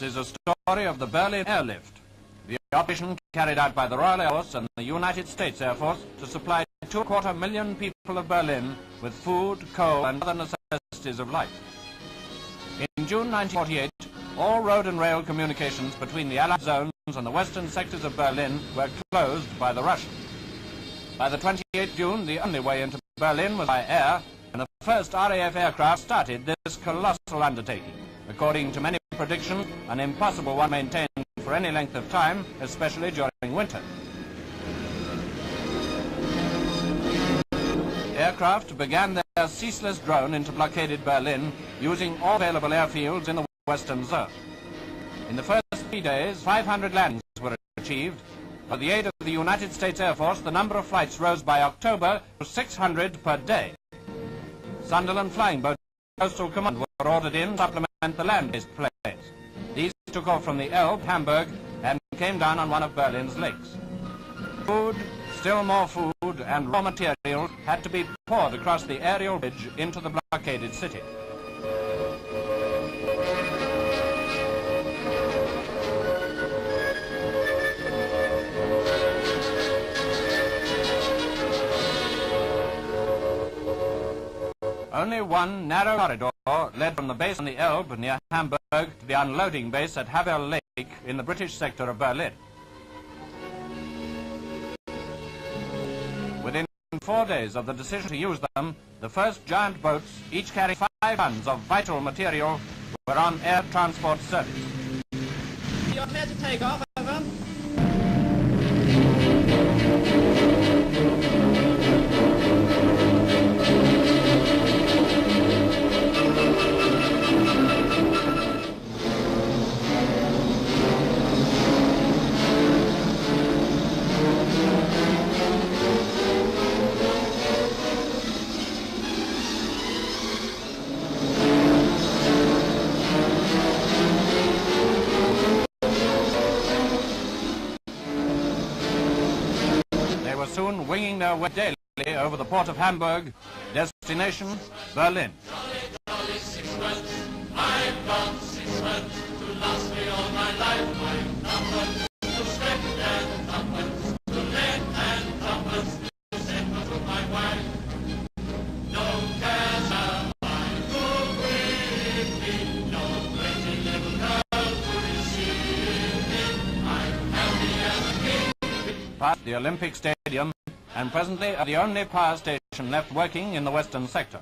is a story of the Berlin airlift, the operation carried out by the Royal Air Force and the United States Air Force to supply 2.25 million people of Berlin with food, coal and other necessities of life. In June 1948, all road and rail communications between the Allied zones and the western sectors of Berlin were closed by the Russians. By the 28th June, the only way into Berlin was by air, and the first RAF aircraft started this colossal undertaking. According to many predictions, an impossible one maintained for any length of time, especially during winter. Aircraft began their ceaseless drone into blockaded Berlin, using all available airfields in the western zone. In the first 3 days, 500 landings were achieved. With the aid of the United States Air Force, the number of flights rose by October to 600 per day. Sunderland flying boats and Coastal Command were ordered in to supplement the land-based planes. These took off from the Elbe, Hamburg, and came down on one of Berlin's lakes. Food, still more food, and raw materials had to be poured across the aerial bridge into the blockaded city. Only one narrow corridor led from the base on the Elbe near Hamburg to the unloading base at Havel Lake in the British sector of Berlin. Within 4 days of the decision to use them, the first giant boats, each carrying 5 tons of vital material, were on air transport service. You're clear to take off, over. Soon winging their way daily over the port of Hamburg, destination Berlin. Jolly, jolly sixpence, I've got sixpence to last me all my life. I've tuppence to spend and tuppence to lend and tuppence to send to my wife. No cares have I to with me, no pretty little girl to receive me. I'm happy as a king. Past the Olympic Stadium, and presently are the only power station left working in the western sector.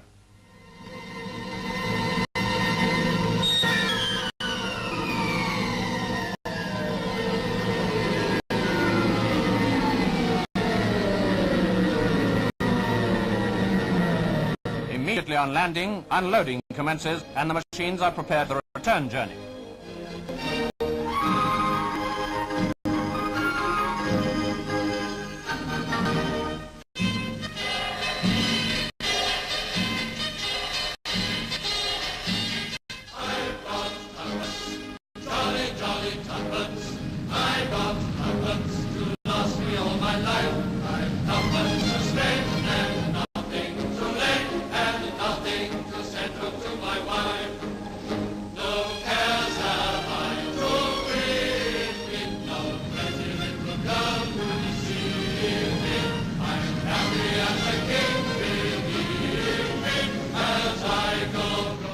Immediately on landing, unloading commences and the machines are prepared for the return journey.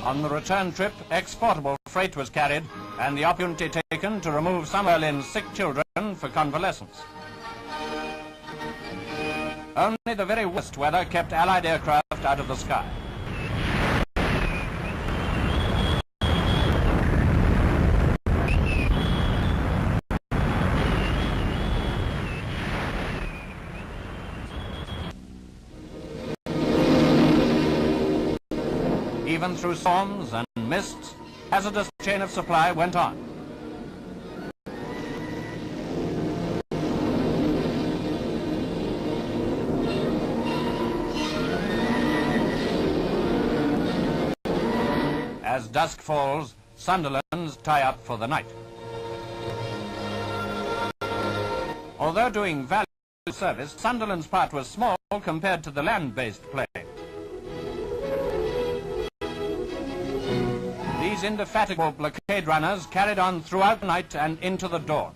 On the return trip, exportable freight was carried and the opportunity taken to remove some of Berlin's sick children for convalescence. Only the very worst weather kept Allied aircraft out of the sky. Even through storms and mists, hazardous chain of supply went on. As dusk falls, Sunderland's tie up for the night. Although doing valuable service, Sunderland's part was small compared to the land-based plane. These indefatigable blockade runners carried on throughout the night and into the dawn.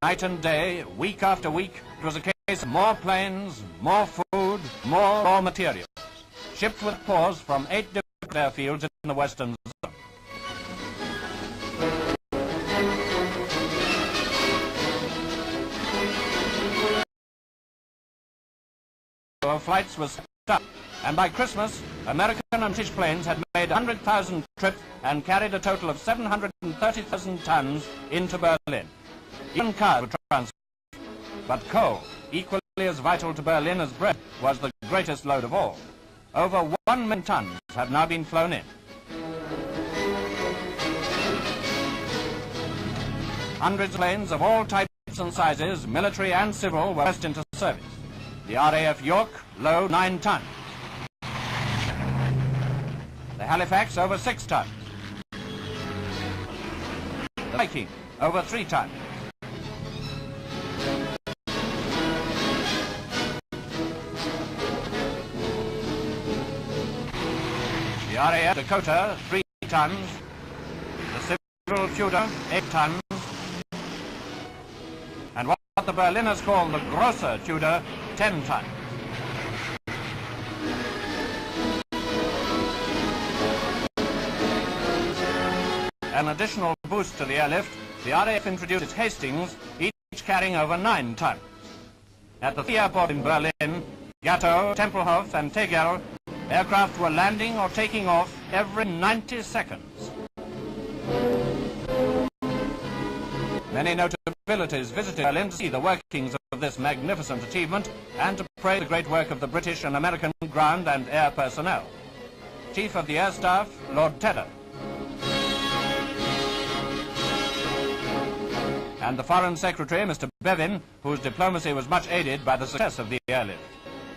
Night and day, week after week, it was a case of more planes, more food, more raw materials, shipped with pause from 8 different airfields in the western zone. Flights were stopped, and by Christmas, American and British planes had made 100,000 trips and carried a total of 730,000 tons into Berlin. Even cars were transported, but coal, equally as vital to Berlin as bread, was the greatest load of all. Over 1 million tons have now been flown in. Hundreds of planes of all types and sizes, military and civil, were pressed into service. The RAF York, load 9 tons. The Halifax, over 6 tons. The Viking, over 3 tons. The RAF Dakota, 3 tons. The Civil Tudor, 8 tons. And what the Berliners call the Grosser Tudor, 10 tons. An additional boost to the airlift, the RAF introduced its Hastings, each carrying over 9 tons. At the 3 airports in Berlin, Gatow, Tempelhof and Tegel, aircraft were landing or taking off every 90 seconds. Many notabilities visited Berlin to see the workings of this magnificent achievement and to praise the great work of the British and American ground and air personnel. Chief of the Air Staff, Lord Tedder, and the Foreign Secretary, Mr. Bevin, whose diplomacy was much aided by the success of the airlift.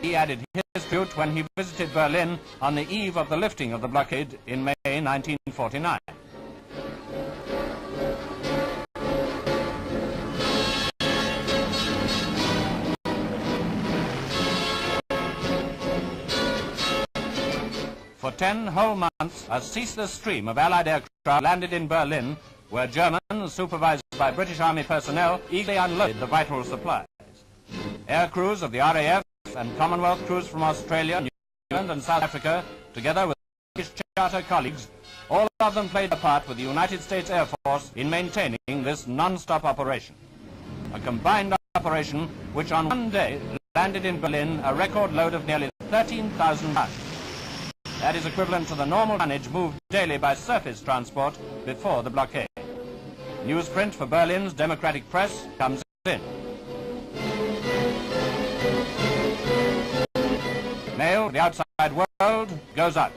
He added his tribute when he visited Berlin on the eve of the lifting of the blockade in May 1949. For 10 whole months, a ceaseless stream of Allied aircraft landed in Berlin, where Germans, supervised by British Army personnel, eagerly unloaded the vital supplies. Air crews of the RAF and Commonwealth crews from Australia, New Zealand and South Africa, together with British charter colleagues, all of them played a part with the United States Air Force in maintaining this non-stop operation. A combined operation which on one day landed in Berlin a record load of nearly 13,000 tons. That is equivalent to the normal tonnage moved daily by surface transport before the blockade. Newsprint for Berlin's democratic press comes in. Mail for the outside world goes out.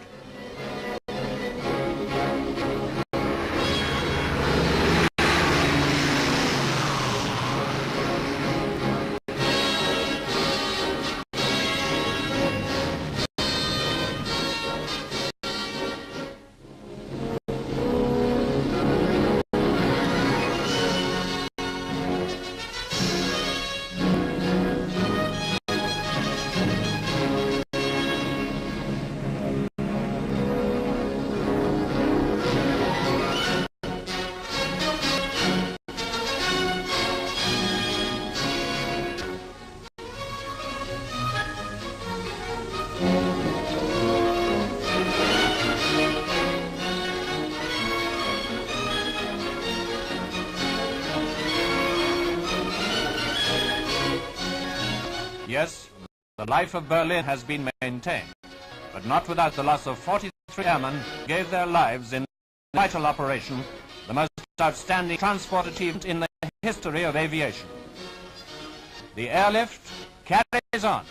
Yes, the life of Berlin has been maintained, but not without the loss of 43 airmen who gave their lives in a vital operation, the most outstanding transport achievement in the history of aviation. The airlift carries on.